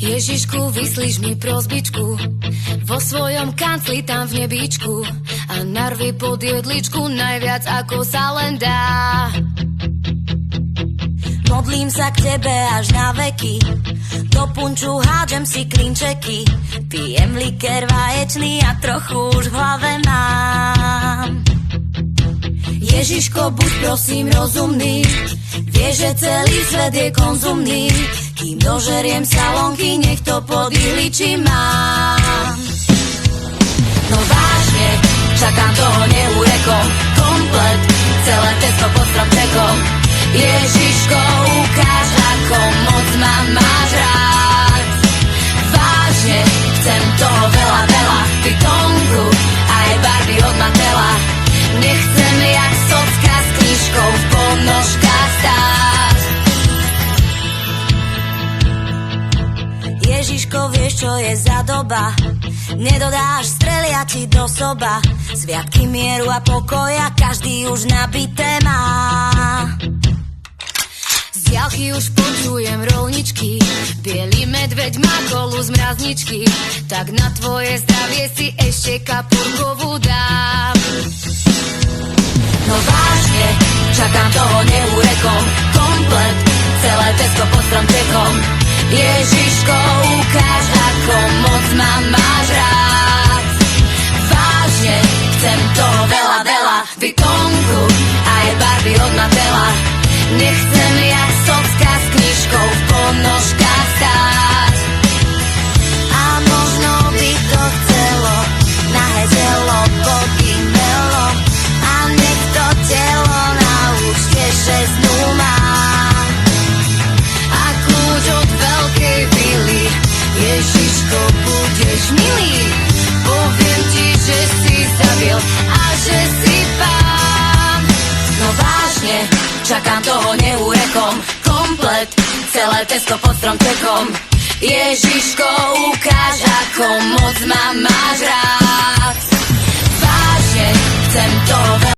Ježišku, vyslíš mi prosbičku, vo svojom kancli tam v nebíčku a narvi pod jedličku najviac ako sa len dá. Modlím sa k tebe až na veky, do punču hádžem si klinčeky, pijem likér vaječný a trochu už v hlave mám. Ježiško, buď prosím rozumný, vieš, že celý svet je konzumný, kým dožeriem salonky, nech to pod ihličí mám. No vážne, čakám toho neurekom, komplet, celé testo pod stromčekom. Ježiško, ukáž, ako moc ma máš rád. Vážne, chcem toho veľa, veľa, ty Tonku, aj Barbie od Matela. Nechcem jak socka s knižkou v ponožkách stáť. Ježiško, vieš, čo je za doba, nedodáš, strelia ti do soba. Sviatky mieru a pokoja každý už nabité má. Z diaľky už počujem rolničky, bielý medveď má kolu z mrazničky, tak na tvoje zdravie si ešte kapurkovú dám. No vážne, čakám toho neurekom, komplet, celé testo pod stromčekom. Ježiško, ukáž, ako moc ma máš rád. Vážne, chcem toho veľa, veľa, vy Tonku, aj Barbie od Matela. Nechcem jak socka s knižkou v ponožkách stáť. A možno by to chcelo, nahé telo podimelo, a nech to telo na účte 6 má. A kľúč od veľkej vily, Ježiško, budeš milý. Poviem ti, že si zabil a že si pán. No vážne, čakám toho neurekom, komplet, celé testo pod stromčekom. Ježiško, ukáž, ako moc ma máš rád.